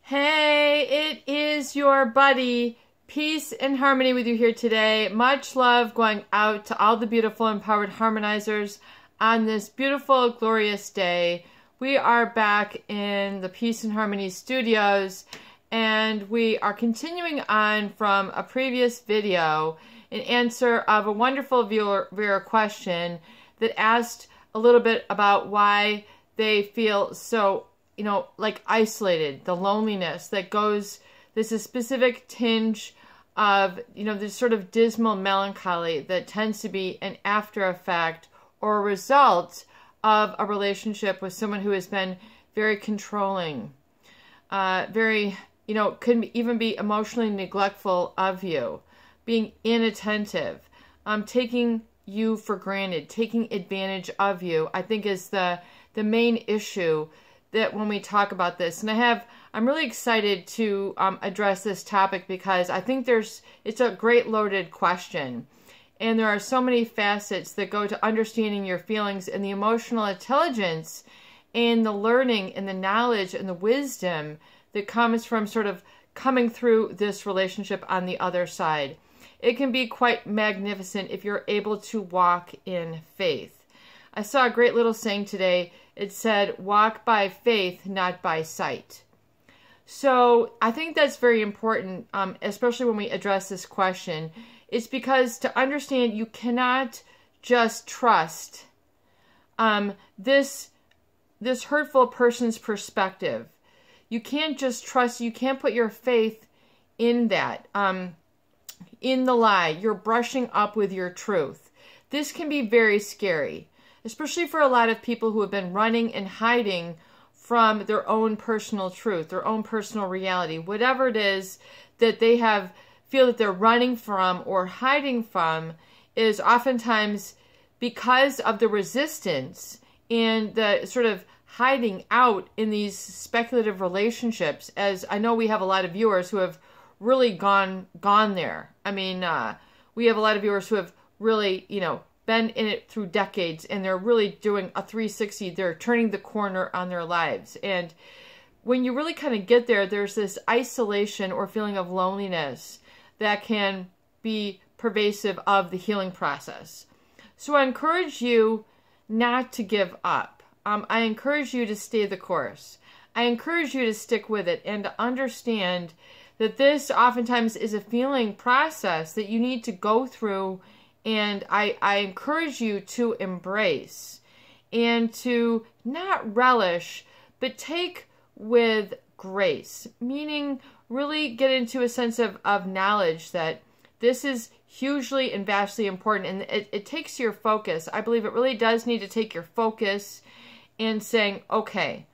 Hey, it is your buddy. Peace and harmony with you here today. Much love going out to all the beautiful empowered harmonizers on this beautiful, glorious day. We are back in the Peace and Harmony studios, and we are continuing on from a previous video in answer of a wonderful viewer question that asked a little bit about why they feel so like isolated, the loneliness that goes, there's a specific tinge of, this sort of dismal melancholy that tends to be an after effect or a result of a relationship with someone who has been very controlling, very, could even be emotionally neglectful of you, being inattentive, taking you for granted, taking advantage of you, I think is the main issue that when we talk about this. And I'm really excited to address this topic because I think it's a great loaded question. And there are so many facets that go to understanding your feelings and the emotional intelligence and the learning and the knowledge and the wisdom that comes from sort of coming through this relationship on the other side. It can be quite magnificent if you're able to walk in faith. I saw a great little saying today. It said, walk by faith, not by sight. So I think that's very important, especially when we address this question. It's because to understand you cannot just trust this hurtful person's perspective. You can't just trust, you can't put your faith in that, in the lie. You're brushing up with your truth. This can be very scary, especially for a lot of people who have been running and hiding from their own personal truth, their own personal reality, whatever it is that they feel that they're running from or hiding from is oftentimes because of the resistance and the sort of hiding out in these speculative relationships. As I know we have a lot of viewers who have really gone there. I mean, we have a lot of viewers who have really, been in it through decades, and they're really doing a 360. They're turning the corner on their lives. And when you really kind of get there, there's this isolation or feeling of loneliness that can be pervasive of the healing process. So I encourage you not to give up. I encourage you to stay the course. I encourage you to stick with it and to understand that this oftentimes is a feeling process that you need to go through. And I encourage you to embrace and to not relish, but take with grace, meaning really get into a sense of knowledge that this is hugely and vastly important. And it takes your focus. I believe it really does need to take your focus and saying, okay,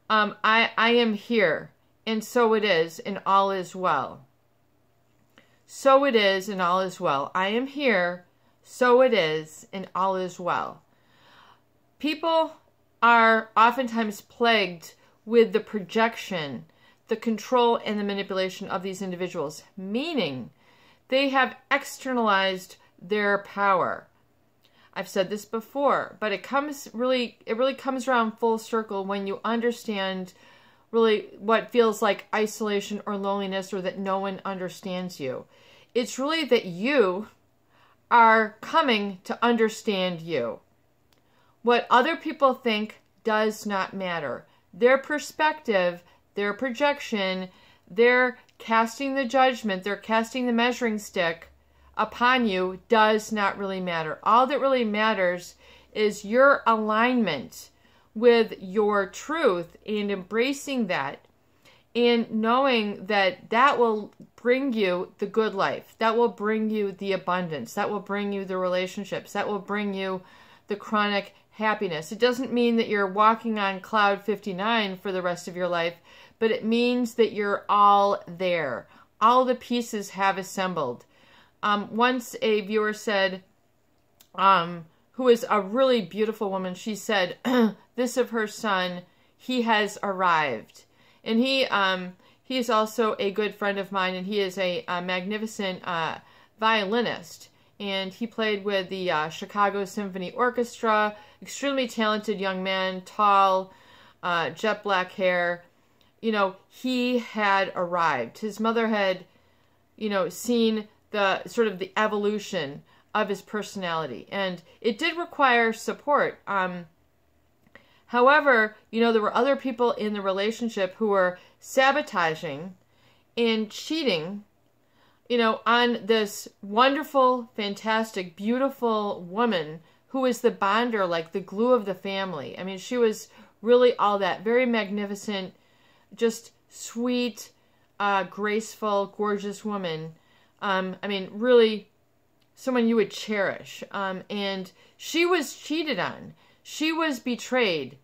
I am here, and so it is, and all is well. So it is, and all is well. I am here. So it is, and all is well. People are oftentimes plagued with the projection, the control, and the manipulation of these individuals, meaning they have externalized their power. I've said this before, but it really comes around full circle when you understand really what feels like isolation or loneliness, or that no one understands you. It's really that you are coming to understand you. What other people think does not matter. Their perspective, their projection, their casting the judgment, they're casting the measuring stick upon you does not really matter. All that really matters is your alignment with your truth and embracing that and knowing that that will bring you the good life. That will bring you the abundance. That will bring you the relationships. That will bring you the chronic happiness. It doesn't mean that you're walking on cloud 59 for the rest of your life, but it means that you're all there. All the pieces have assembled. Once a viewer said, who is a really beautiful woman, she said this of her son, he has arrived. And he is also a good friend of mine, and he is a magnificent violinist. And he played with the Chicago Symphony Orchestra, extremely talented young man, tall, jet black hair. he had arrived. His mother had, seen the sort of the evolution of his personality. And it did require support. However, there were other people in the relationship who were sabotaging and cheating, on this wonderful, fantastic, beautiful woman who was the bonder, like the glue of the family. I mean, she was really all that. Very magnificent, just sweet, graceful, gorgeous woman. Really someone you would cherish. And she was cheated on. She was betrayed.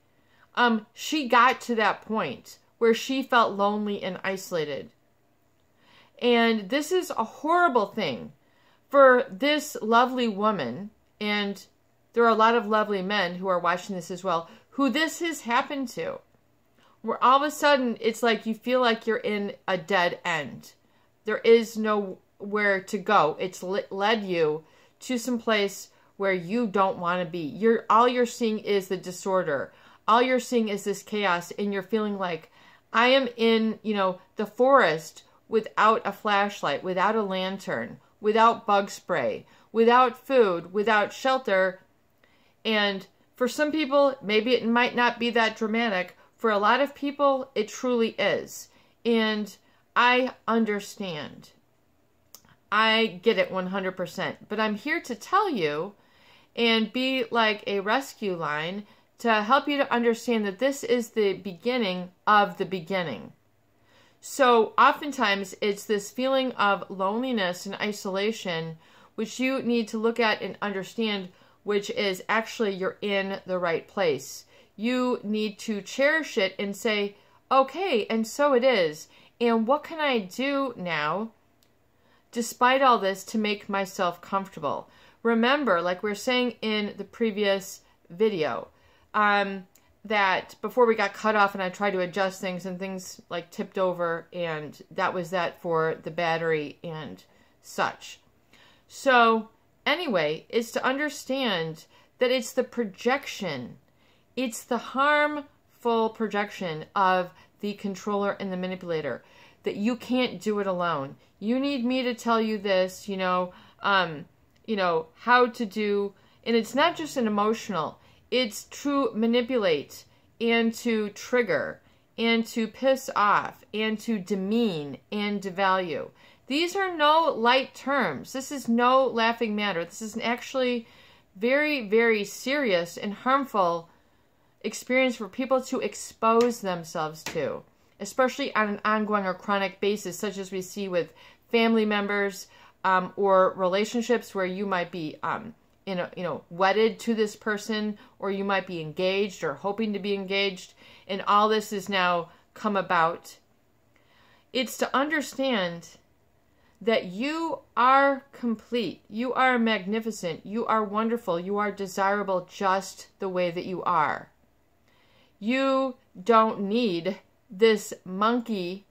She got to that point where she felt lonely and isolated. And this is a horrible thing for this lovely woman, and there are a lot of lovely men who are watching this as well, who this has happened to. Where all of a sudden, it's like you feel like you're in a dead end. There is nowhere to go. It's led you to some place where you don't want to be. All you're seeing is the disorder. All you're seeing is this chaos, and you're feeling like, I am in, the forest without a flashlight, without a lantern, without bug spray, without food, without shelter. And for some people, maybe it might not be that dramatic. For a lot of people, it truly is. And I understand. I get it 100%. But I'm here to tell you and be like a rescue line to help you to understand that this is the beginning of the beginning. So oftentimes it's this feeling of loneliness and isolation, which you need to look at and understand, which is actually you're in the right place. You need to cherish it and say, okay, and so it is. And what can I do now, despite all this, to make myself comfortable? Remember, like we were saying in the previous video, that before we got cut off and I tried to adjust things and things like tipped over, and that was that for the battery and such. So anyway, it's to understand that it's the projection. It's the harmful projection of the controller and the manipulator, that you can't do it alone. You need me to tell you this, how to do, and it's not just an emotional, it's to manipulate and to trigger and to piss off and to demean and devalue. These are no light terms. This is no laughing matter. This is an actually very, very serious and harmful experience for people to expose themselves to, especially on an ongoing or chronic basis, such as we see with family members or relationships where you might be wedded to this person, or you might be engaged or hoping to be engaged, and all this has now come about. It's to understand that you are complete, you are magnificent, you are wonderful, you are desirable just the way that you are. You don't need this monkey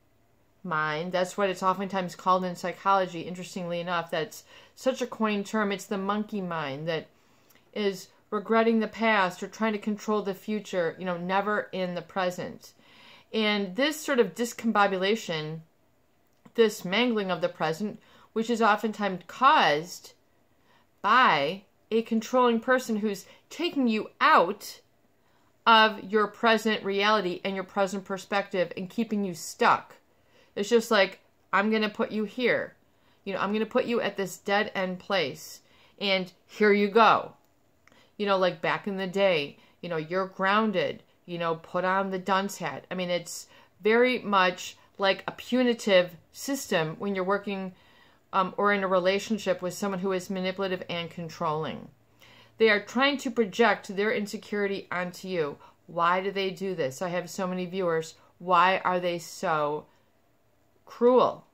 mind. That's what it's oftentimes called in psychology. Interestingly enough, that's such a coined term. It's the monkey mind that is regretting the past or trying to control the future, never in the present. And this sort of discombobulation, this mangling of the present, which is oftentimes caused by a controlling person who's taking you out of your present reality and your present perspective and keeping you stuck. It's just like, I'm going to put you here. I'm going to put you at this dead end place. And here you go. Like back in the day, you're grounded. Put on the dunce hat. I mean, it's very much like a punitive system when you're working or in a relationship with someone who is manipulative and controlling. They are trying to project their insecurity onto you. Why do they do this? I have so many viewers. Why are they so cruel?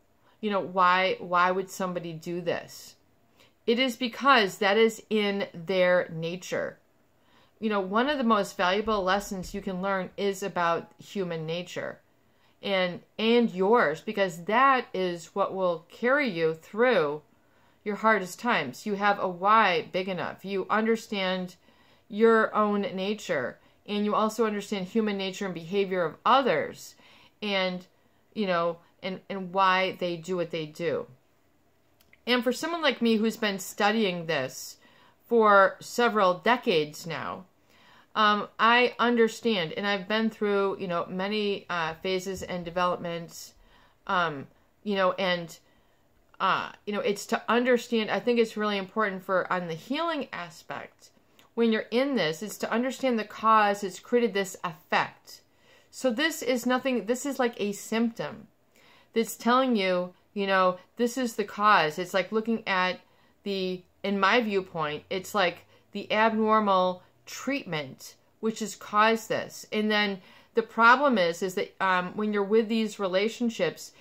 Why would somebody do this? It is because that is in their nature. One of the most valuable lessons you can learn is about human nature and yours, because that is what will carry you through your hardest times. You have a why big enough. You understand your own nature, and you also understand human nature and behavior of others. and, and why they do what they do. And for someone like me who's been studying this for several decades now, I understand, and I've been through, many phases and developments, it's to understand. I think it's really important for on the healing aspect. When you're in this, it's to understand the cause that's created this effect. So this is nothing, this is like a symptom that's telling you, this is the cause. It's like looking at in my viewpoint, it's like the abnormal treatment, which has caused this. And then the problem is that when you're with these relationships,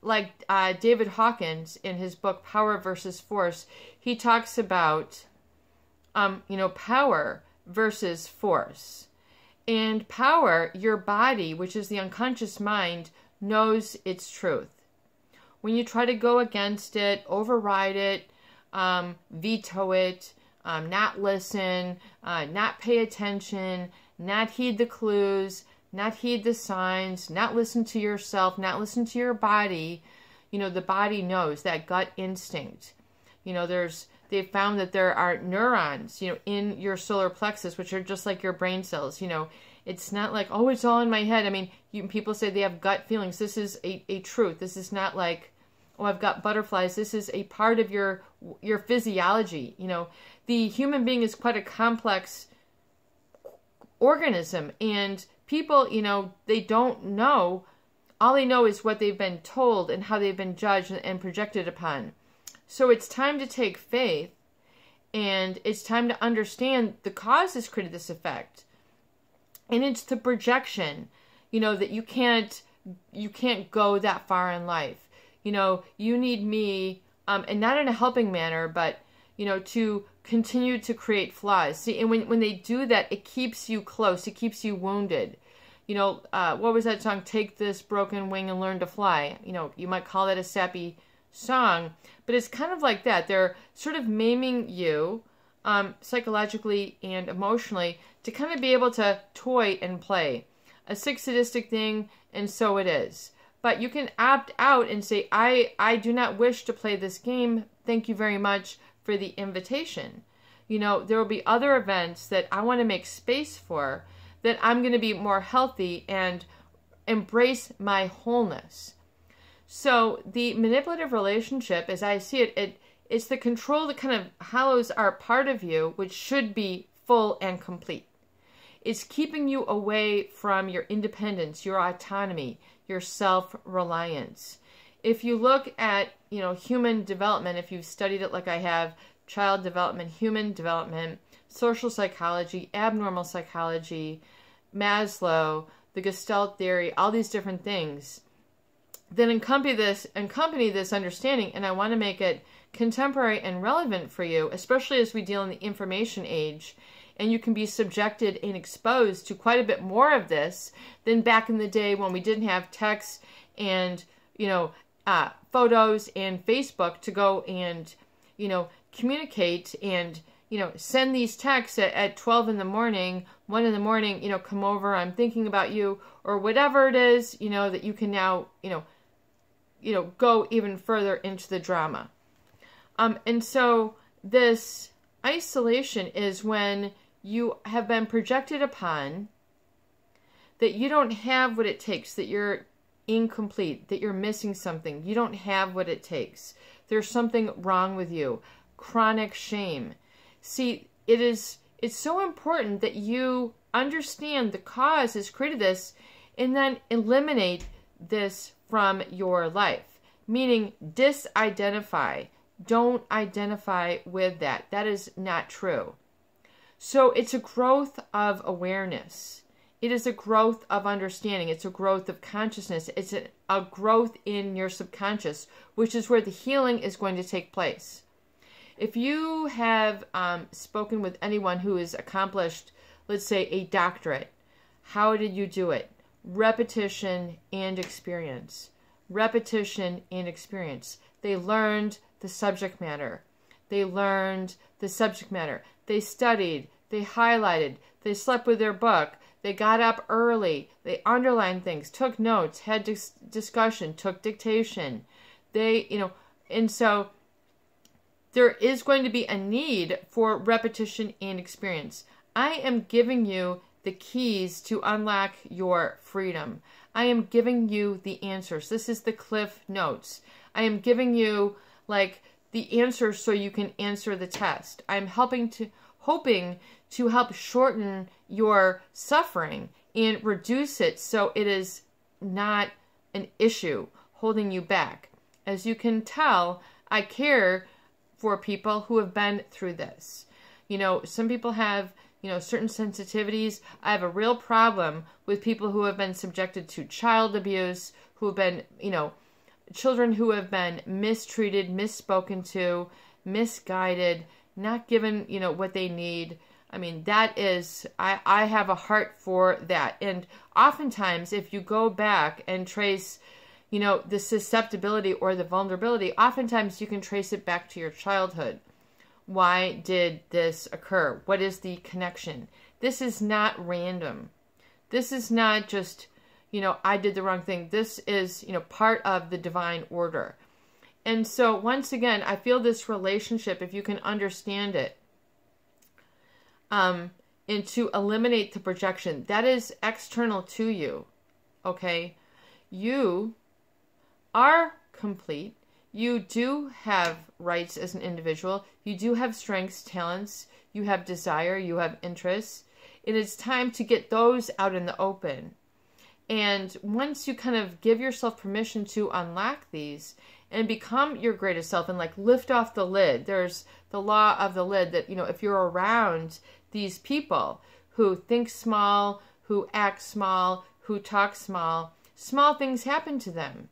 like David Hawkins in his book, Power versus Force, he talks about, power versus force. And power, your body, which is the unconscious mind, knows its truth. When you try to go against it, override it, veto it, not listen, not pay attention, not heed the clues, not heed the signs, not listen to yourself, not listen to your body, the body knows, that gut instinct. They've found that there are neurons, in your solar plexus, which are just like your brain cells. It's not like, oh, it's all in my head. I mean, people say they have gut feelings. This is a truth. This is not like, oh, I've got butterflies. This is a part of your physiology. The human being is quite a complex organism, and people, they don't know. All they know is what they've been told and how they've been judged and projected upon. So it's time to take faith, and it's time to understand the cause has created this effect. And it's the projection, that you can't go that far in life. You need me, and not in a helping manner, but, to continue to create flaws. See, and when they do that, it keeps you close. It keeps you wounded. What was that song? Take this broken wing and learn to fly. You might call that a sappy song, but it's kind of like that. They're sort of maiming you psychologically and emotionally to kind of be able to toy and play. A sick sadistic thing, and so it is. But you can opt out and say, I do not wish to play this game. Thank you very much for the invitation. There will be other events that I want to make space for, that I'm going to be more healthy and embrace my wholeness. So the manipulative relationship, as I see it, it's the control that kind of hollows out part of you, which should be full and complete. It's keeping you away from your independence, your autonomy, your self-reliance. If you look at, human development, if you've studied it like I have, child development, human development, social psychology, abnormal psychology, Maslow, the Gestalt theory, all these different things, then accompany this understanding, and I want to make it contemporary and relevant for you, especially as we deal in the information age, and you can be subjected and exposed to quite a bit more of this than back in the day when we didn't have text and, photos and Facebook to go and, communicate and, send these texts at 12 in the morning, 1 in the morning, come over, I'm thinking about you, or whatever it is, that you can now, go even further into the drama. And so this isolation is when you have been projected upon that you don't have what it takes, that you're incomplete, that you're missing something. You don't have what it takes. There's something wrong with you. Chronic shame. See, it's so important that you understand the cause has created this and then eliminate this from your life. Meaning disidentify. Don't identify with that. That is not true. So it's a growth of awareness. It is a growth of understanding. It's a growth of consciousness. It's a growth in your subconscious, which is where the healing is going to take place. If you have spoken with anyone who has accomplished, let's say, a doctorate, how did you do it? Repetition and experience. Repetition and experience. They learned the subject matter. They learned the subject matter. They studied. They highlighted. They slept with their book. They got up early. They underlined things, took notes, had discussion, took dictation. They, and so there is going to be a need for repetition and experience. I am giving you the keys to unlock your freedom. I am giving you the answers. This is the Cliff Notes. I am giving you like the answers so you can answer the test. I'm hoping to help shorten your suffering and reduce it so it is not an issue holding you back. As you can tell, I care for people who have been through this. Some people have, certain sensitivities. I have a real problem with people who have been subjected to child abuse, who have been, children who have been mistreated, misspoken to, misguided, not given, what they need. I mean, that is, I have a heart for that. And oftentimes, if you go back and trace, the susceptibility or the vulnerability, oftentimes you can trace it back to your childhood. Why did this occur? What is the connection? This is not random. This is not just, I did the wrong thing. This is, part of the divine order. And so once again, I feel this relationship, if you can understand it, and to eliminate the projection, that is external to you, okay? You are complete. You do have rights as an individual. You do have strengths, talents. You have desire. You have interests. And it's time to get those out in the open. And once you kind of give yourself permission to unlock these and become your greatest self and like lift off the lid, there's the law of the lid that, if you're around these people who think small, who act small, who talk small, small things happen to them.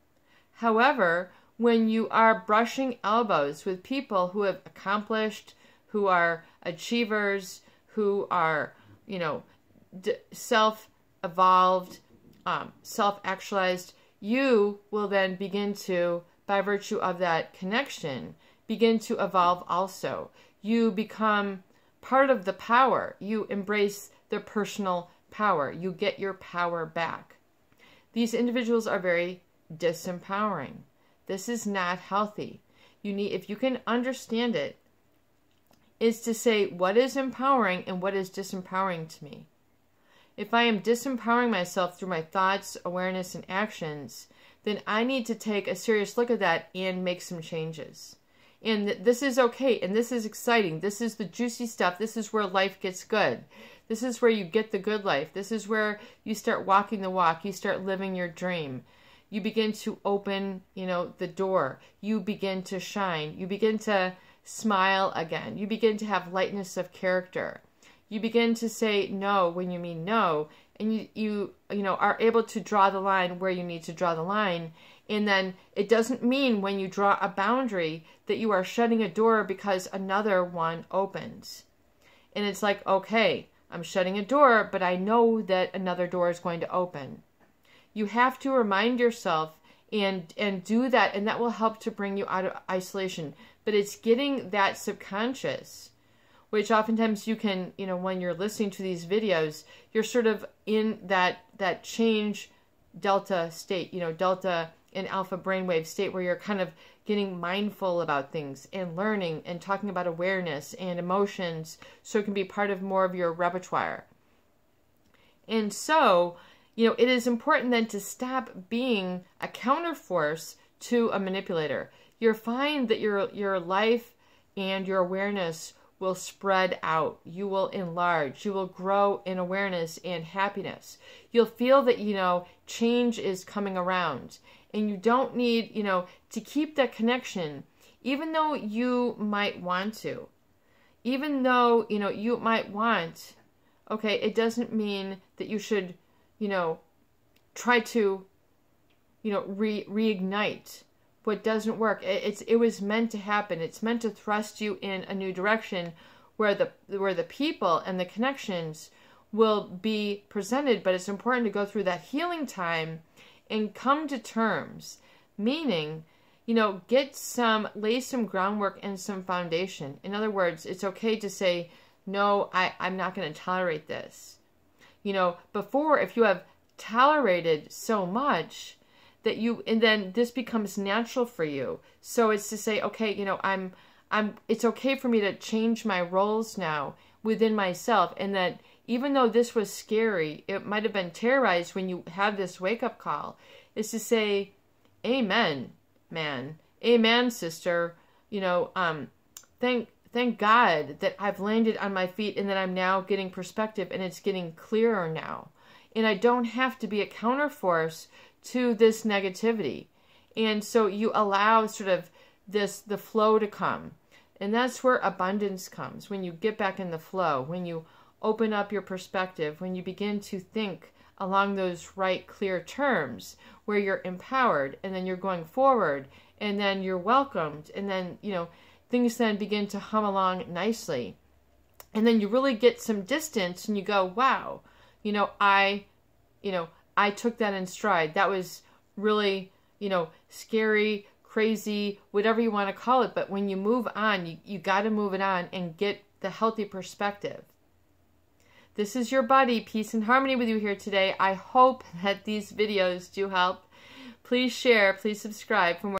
However, when you are brushing elbows with people who have accomplished, who are achievers, who are, self-evolved, self-actualized, you will then begin to, by virtue of that connection, begin to evolve also. You become part of the power. You embrace their personal power. You get your power back. These individuals are very disempowering. This is not healthy. If you can understand it, is to say what is empowering and what is disempowering to me. If I am disempowering myself through my thoughts, awareness, and actions, then I need to take a serious look at that and make some changes. And this is okay, and this is exciting. This is the juicy stuff. This is where life gets good. This is where you get the good life. This is where you start walking the walk. You start living your dream. You begin to open, the door. You begin to shine. You begin to smile again. You begin to have lightness of character. You begin to say no when you mean no, and you are able to draw the line where you need to draw the line. And then it doesn't mean when you draw a boundary that you are shutting a door because another one opens. And it's like, okay, I'm shutting a door, but I know that another door is going to open. You have to remind yourself and do that, and that will help to bring you out of isolation. But it's getting that subconscious, which oftentimes you can, when you're listening to these videos, you're sort of in that change delta state, delta and alpha brainwave state where you're kind of getting mindful about things and learning and talking about awareness and emotions so it can be part of more of your repertoire. And so, it is important then to stop being a counterforce to a manipulator. You'll find that your life and your awareness will spread out. You will enlarge. You will grow in awareness and happiness. You'll feel that, change is coming around. And you don't need, to keep that connection, even though you might want to. Even though, you might want, okay, it doesn't mean that you should, try to, reignite what doesn't work. It was meant to happen. It's meant to thrust you in a new direction where the people and the connections will be presented, but it's important to go through that healing time and come to terms, meaning, lay some groundwork and some foundation. In other words, it's okay to say, no, I'm not going to tolerate this. You know, before, if you have tolerated so much that and then this becomes natural for you. So it's to say, okay, you know, it's okay for me to change my roles now within myself. And that even though this was scary, it might have been terrorized when you have this wake-up call, is to say, amen, man. Amen, sister. You know, thank God that I've landed on my feet and that I'm now getting perspective and it's getting clearer now. And I don't have to be a counterforce to this negativity. And so you allow sort of the flow to come. And that's where abundance comes, when you get back in the flow, when you open up your perspective, when you begin to think along those right, clear terms, where you're empowered, and then you're going forward, and then you're welcomed, and then, you know, things then begin to hum along nicely. And then you really get some distance, and you go, wow, you know, I took that in stride. That was really, you know, scary, crazy, whatever you want to call it. But when you move on, you got to move it on and get the healthy perspective. This is your buddy, Peace and Harmony, with you here today. I hope that these videos do help. Please share, please subscribe for more.